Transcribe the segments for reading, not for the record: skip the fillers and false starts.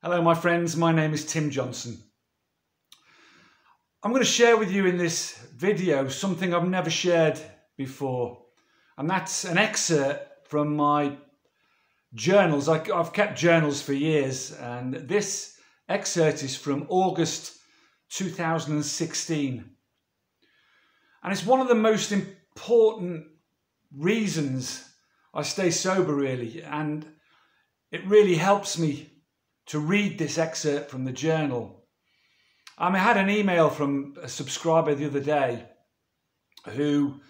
Hello my friends, my name is Tim Johnson. I'm going to share with you in this video something I've never shared before, and that's an excerpt from my journals. I've kept journals for years, and this excerpt is from August 2016. And it's one of the most important reasons I stay sober, really, and it really helps me to read this excerpt from the journal. I had an email from a subscriber the other day who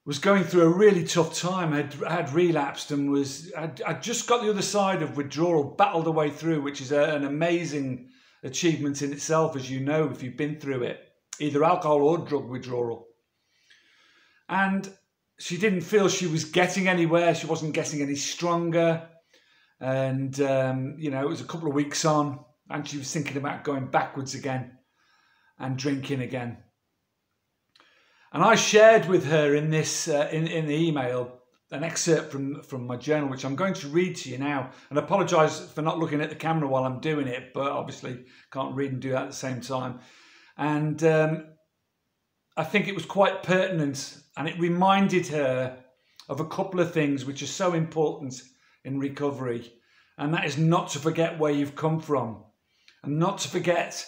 was going through a really tough time, had relapsed and had just got the other side of withdrawal, battled the way through, which is an amazing achievement in itself, as you know, if you've been through it, either alcohol or drug withdrawal. And she didn't feel she was getting anywhere. She wasn't getting any stronger. And, it was a couple of weeks on and she was thinking about going backwards again and drinking again. And I shared with her in this, in the email, an excerpt from my journal, which I'm going to read to you now. And I apologise for not looking at the camera while I'm doing it, but obviously can't read and do that at the same time. And I think it was quite pertinent, and it reminded her of a couple of things which are so important in recovery, and that is not to forget where you've come from, and not to forget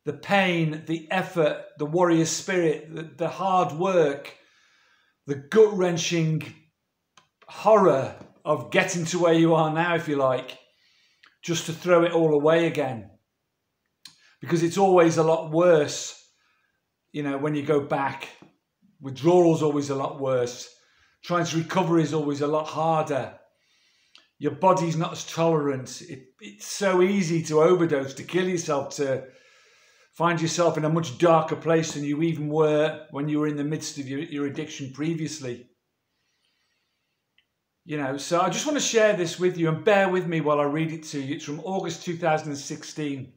the pain, the effort, the warrior spirit, the hard work, the gut-wrenching horror of getting to where you are now, if you like, just to throw it all away again. Because it's always a lot worse, when you go back. Withdrawal's always a lot worse. Trying to recover is always a lot harder. Your body's not as tolerant. It's so easy to overdose, to kill yourself, to find yourself in a much darker place than you even were when you were in the midst of your addiction previously. So I just want to share this with you, and bear with me while I read it to you. It's from August 2016.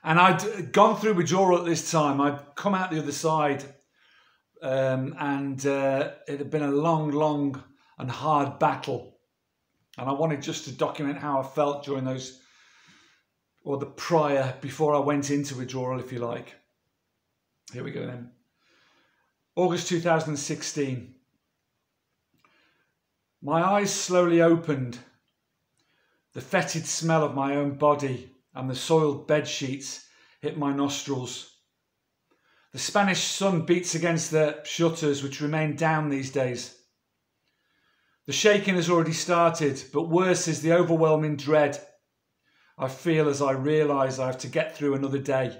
And I'd gone through withdrawal at this time. I'd come out the other side, and it had been a long and hard battle. And I wanted just to document how I felt during those, or the prior, before I went into withdrawal, if you like. Here we go then. August 2016. My eyes slowly opened. The fetid smell of my own body and the soiled bed sheets hit my nostrils. The Spanish sun beats against the shutters, which remain down these days. The shaking has already started, but worse is the overwhelming dread I feel as I realise I have to get through another day.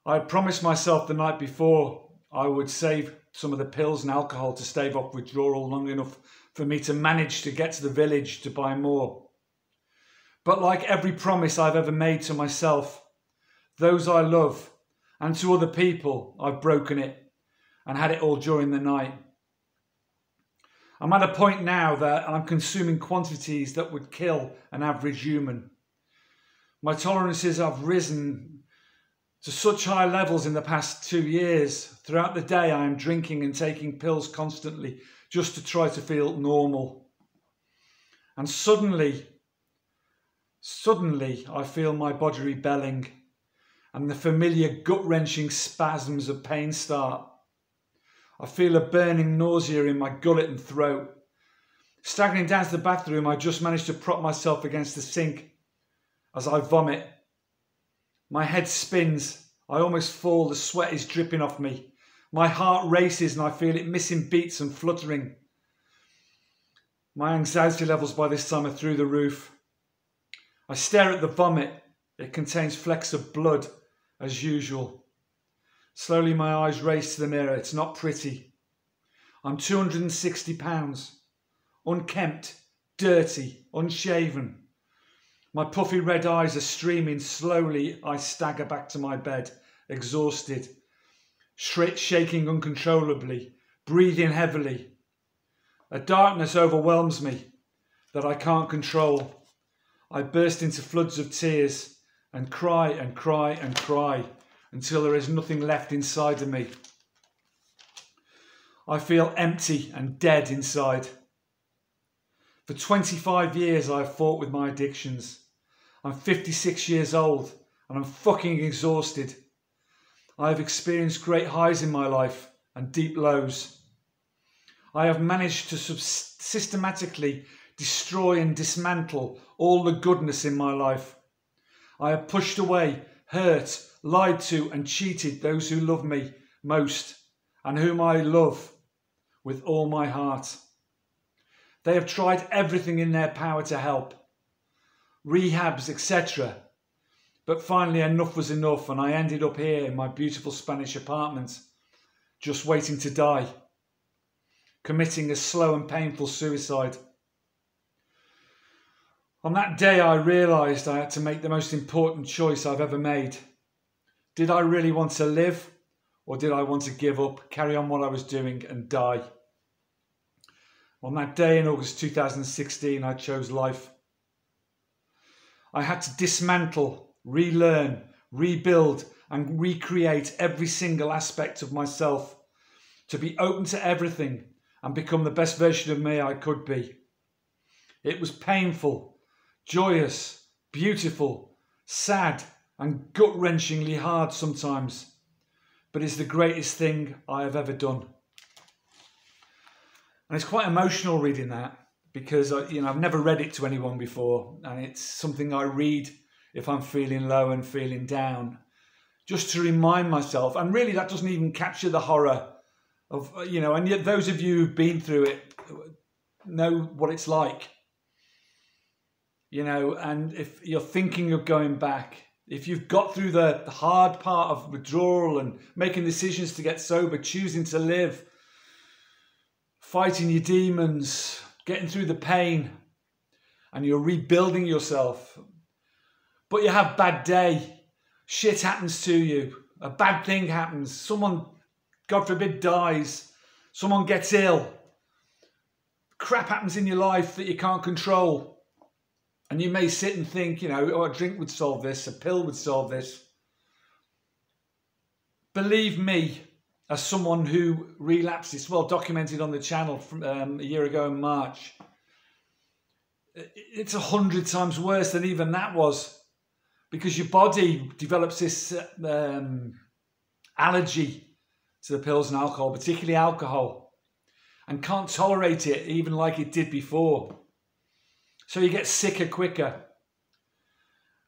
I had promised myself the night before I would save some of the pills and alcohol to stave off withdrawal long enough for me to manage to get to the village to buy more. But like every promise I've ever made to myself, those I love, and to other people, I've broken it and had it all during the night. I'm at a point now that I'm consuming quantities that would kill an average human. My tolerances have risen to such high levels in the past 2 years. Throughout the day, I am drinking and taking pills constantly just to try to feel normal. And suddenly, I feel my body rebelling, and the familiar gut-wrenching spasms of pain start. I feel a burning nausea in my gullet and throat. Staggering down to the bathroom, I just manage to prop myself against the sink as I vomit. My head spins. I almost fall. The sweat is dripping off me. My heart races and I feel it missing beats and fluttering. My anxiety levels by this time are through the roof. I stare at the vomit. It contains flecks of blood, as usual. Slowly my eyes race to the mirror. It's not pretty. I'm 260 pounds, unkempt, dirty, unshaven. My puffy red eyes are streaming. Slowly I stagger back to my bed, exhausted, shaking uncontrollably, breathing heavily. A darkness overwhelms me that I can't control. I burst into floods of tears and cry and cry and cry until there is nothing left inside of me. I feel empty and dead inside. For 25 years I have fought with my addictions. I'm 56 years old and I'm fucking exhausted. I have experienced great highs in my life and deep lows. I have managed to systematically destroy and dismantle all the goodness in my life. I have pushed away, hurt, lied to and cheated those who love me most and whom I love with all my heart. They have tried everything in their power to help, rehabs, etc. But finally enough was enough and I ended up here in my beautiful Spanish apartment, just waiting to die, committing a slow and painful suicide. On that day I realised I had to make the most important choice I've ever made. Did I really want to live, or did I want to give up, carry on what I was doing and die? On that day in August 2016 I chose life. I had to dismantle, relearn, rebuild and recreate every single aspect of myself to be open to everything and become the best version of me I could be. It was painful, joyous, beautiful, sad and gut-wrenchingly hard sometimes, but it's the greatest thing I have ever done. And it's quite emotional reading that because I've never read it to anyone before, and it's something I read if I'm feeling low and feeling down, just to remind myself. And really that doesn't even capture the horror of, and yet those of you who've been through it know what it's like. And if you're thinking of going back, if you've got through the hard part of withdrawal and making decisions to get sober, choosing to live, fighting your demons, getting through the pain, and you're rebuilding yourself, but you have a bad day, shit happens to you, a bad thing happens, someone, God forbid, dies, someone gets ill, crap happens in your life that you can't control. And you may sit and think, a drink would solve this, a pill would solve this. Believe me, as someone who relapsed, it's well documented on the channel from a year ago in March. It's 100 times worse than even that was, because your body develops this allergy to the pills and alcohol, particularly alcohol, and can't tolerate it even like it did before. So you get sicker quicker,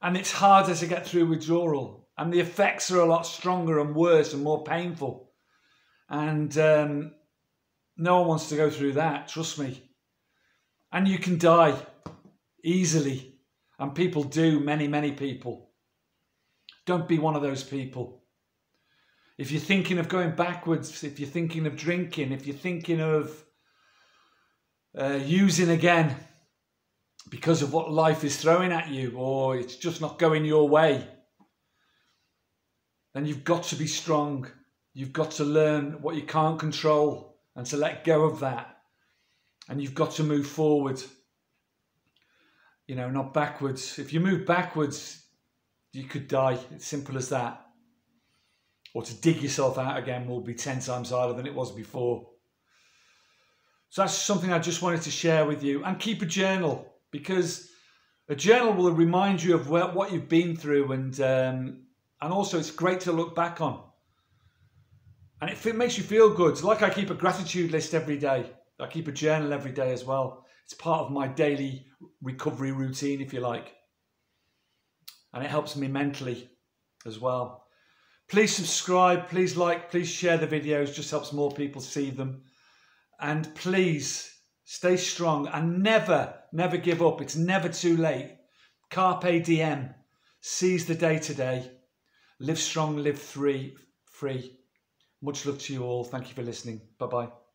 and it's harder to get through withdrawal, and the effects are a lot stronger and worse and more painful. And no one wants to go through that, trust me. And you can die easily, and people do, many people. Don't be one of those people. If you're thinking of going backwards, if you're thinking of drinking, if you're thinking of using again, because of what life is throwing at you, or it's just not going your way, then you've got to be strong. You've got to learn what you can't control and to let go of that. And you've got to move forward, not backwards. If you move backwards, you could die. It's simple as that. Or to dig yourself out again will be 10 times harder than it was before. So that's something I just wanted to share with you. And keep a journal, because a journal will remind you of what you've been through, and also it's great to look back on. And it makes you feel good. Like I keep a gratitude list every day. I keep a journal every day as well. It's part of my daily recovery routine, if you like. And it helps me mentally as well. Please subscribe, please like, please share the videos. Just helps more people see them. And please stay strong and never give up. It's never too late. Carpe Diem. Seize the day today. Live strong, live free. Much love to you all. Thank you for listening. Bye-bye.